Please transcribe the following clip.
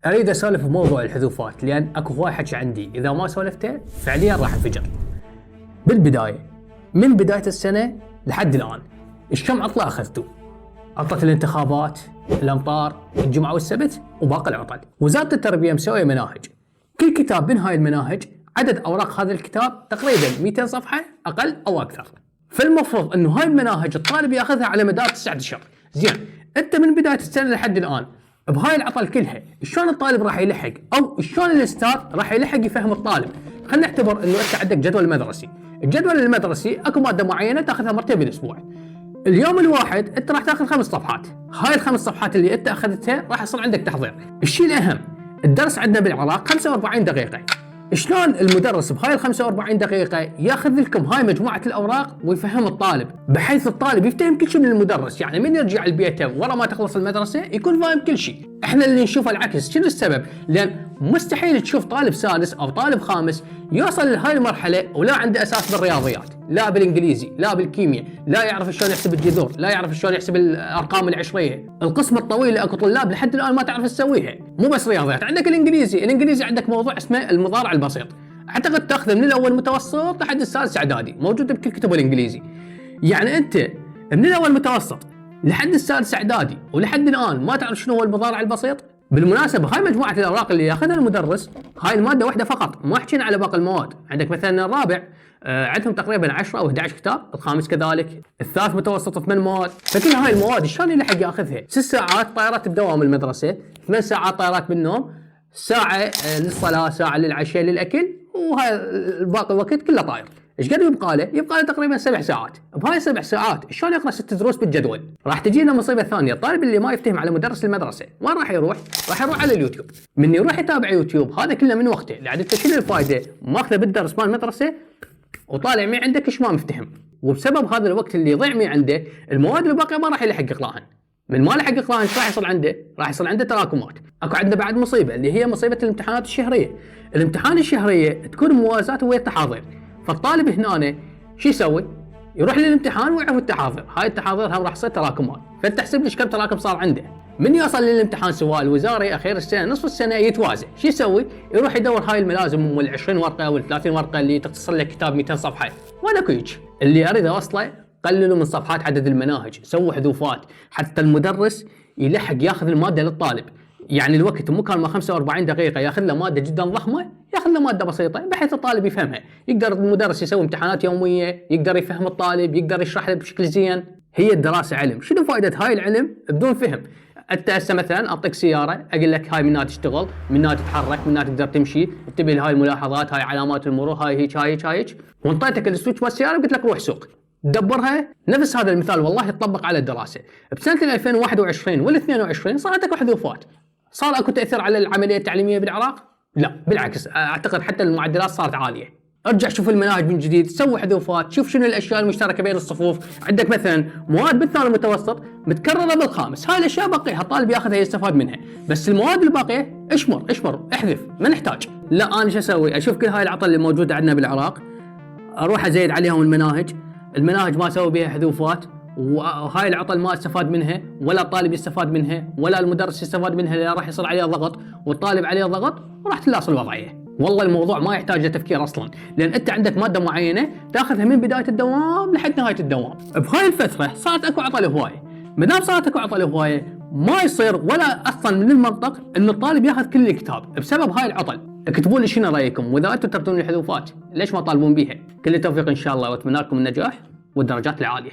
اريد اسولف بموضوع الحذوفات لان اكو هواي حكي عندي، اذا ما سولفته فعليا راح انفجر. بالبدايه من بدايه السنه لحد الان ايش كم عطله اخذتوا؟ عطله الانتخابات، الامطار، الجمعه والسبت وباقي العطل. وزاره التربيه مسويه مناهج، كل كتاب من هاي المناهج عدد اوراق هذا الكتاب تقريبا 200 صفحه اقل او اكثر. فالمفروض انه هاي المناهج الطالب ياخذها على مدار 9 اشهر. زين، انت من بدايه السنه لحد الان بهاي العطل كلها شلون الطالب راح يلحق او شلون الاستاذ راح يلحق يفهم الطالب؟ خلينا نعتبر انه انت عندك جدول مدرسي، الجدول المدرسي اكو ماده معينه تاخذها مرتين بالاسبوع. اليوم الواحد انت راح تاخذ 5 صفحات، هاي الخمس صفحات اللي انت اخذتها راح يصير عندك تحضير. الشيء الاهم، الدرس عندنا بالعراق 45 دقيقه. شلون المدرس بهاي ال 45 دقيقة ياخذ لكم هاي مجموعة الأوراق ويفهم الطالب بحيث الطالب يفتهم كل شيء من المدرس، يعني من يرجع لبيته ورا ما تخلص المدرسة يكون فاهم كل شيء. احنا اللي نشوفه العكس، شنو السبب؟ لأن مستحيل تشوف طالب سادس أو طالب خامس يوصل لهاي المرحلة ولا عنده أساس بالرياضيات، لا بالإنجليزي، لا بالكيمياء، لا يعرف شلون يحسب الجذور، لا يعرف شلون يحسب الأرقام العشرية. القسم الطويل اكو طلاب لحد الآن ما تعرف تسويها، مو بس رياضيات، عندك الإنجليزي عندك موضوع اسمه المضارع البسيط، اعتقد تاخذه من الاول متوسط لحد السادس اعدادي، موجود بكل كتب الانجليزي. يعني انت من الاول متوسط لحد السادس اعدادي ولحد الان ما تعرف شنو هو المضارع البسيط؟ بالمناسبه هاي مجموعه الاوراق اللي ياخذها المدرس، هاي الماده واحده فقط، ما حكينا على باقي المواد. عندك مثلا الرابع عندهم تقريبا 10 او 11 كتاب، الخامس كذلك، الثالث متوسط 8 مواد. فكل هاي المواد شلون يلحق ياخذها؟ 6 ساعات طائرات بدوام المدرسه، 8 ساعات طائرات بالنوم، ساعه للصلاه، ساعه للعشاء للاكل، وهاي الباقي الوقت كله طاير. ايش قد يبقى له؟ يبقى له تقريبا 7 ساعات. بهاي 7 ساعات شلون يقرا 6 دروس بالجدول؟ راح تجينا مصيبه ثانيه، الطالب اللي ما يفتهم على مدرس المدرسه وين راح يروح؟ راح يروح على اليوتيوب. من يروح يتابع يوتيوب هذا كله من وقته، لعد انت شنو الفائده؟ ماخذه بالدرس مال المدرسه وطالع مي عندك ايش ما مفتهم، وبسبب هذا الوقت اللي يضيع مي عنده المواد الباقيه ما راح يلحق يقراهن. من ما لحق يقراهن ايش راح يصير عنده؟ راح يصير عنده تراكمات. اكو عندنا بعد مصيبه اللي هي مصيبه الامتحانات الشهريه. الامتحان الشهريه تكون موازاه ويا التحاضير، فالطالب هنا شو يسوي؟ يروح للامتحان ويعرف التحاضير، هاي التحاضير هم راح تصير تراكمات، فانت تحسب ليش كم تراكم صار عنده. من يوصل للامتحان سواء الوزاري اخير السنه نصف السنه يتوازى، شو يسوي؟ يروح يدور هاي الملازم ام ال 20 ورقه او ال 30 ورقه اللي تختصر لك كتاب 200 صفحه، ولا كويتش. اللي اريد اوصله قللوا من صفحات عدد المناهج، سووا حذوفات حتى المدرس يلحق ياخذ الماده للطالب. يعني الوقت مو كان ما 45 دقيقه ياخذ له ماده جدا ضخمه، ياخذ له ماده بسيطه بحيث الطالب يفهمها، يقدر المدرس يسوي امتحانات يوميه، يقدر يفهم الطالب، يقدر يشرح له بشكل زين. هي الدراسه علم، شنو فائده هاي العلم بدون فهم؟ انت هسه مثلا اعطيك سياره اقول لك هاي منها تشتغل، منها تتحرك، منها تقدر تمشي، انتبه لهاي الملاحظات، هاي علامات المرور، هاي هيك هاي هيك هاي هيك، وانطيتك السويتش مال السياره وقلت لك روح سوق تدبرها. نفس هذا المثال والله يطبق على الدراسه. بسنه 2021 وال 22 صارت اكو حذوفات، صار اكو تاثير على العمليه التعليميه بالعراق؟ لا بالعكس، اعتقد حتى المعدلات صارت عاليه. ارجع شوف المناهج من جديد، سوي حذوفات، شوف شنو الاشياء المشتركه بين الصفوف. عندك مثلا مواد بالثانوي المتوسط متكرره بالخامس، هاي الاشياء بقيها الطالب ياخذها يستفاد منها، بس المواد الباقيه اشمر احذف، ما نحتاج. لا انا شو اسوي؟ اشوف كل هاي العطل اللي موجوده عندنا بالعراق، اروح ازيد عليهم المناهج ما اسوي بها حذوفات، وهاي العطل ما استفاد منها، ولا الطالب يستفاد منها، ولا المدرس يستفاد منها، لان راح يصير عليه ضغط والطالب عليه ضغط وراح تلاص الوضعيه. والله الموضوع ما يحتاج لتفكير اصلا، لان انت عندك ماده معينه تاخذها من بدايه الدوام لحد نهايه الدوام. بهاي الفتره صارت اكو عطل هوايه، ما دام صارت اكو عطل هوايه ما يصير ولا اصلا من المنطق ان الطالب ياخذ كل الكتاب بسبب هاي العطل. اكتبوا لي شنو رايكم، واذا انتم ترتون الحذوفات ليش ما طالبون بيها؟ كل التوفيق ان شاء الله، واتمنى لكم النجاح والدرجات العاليه.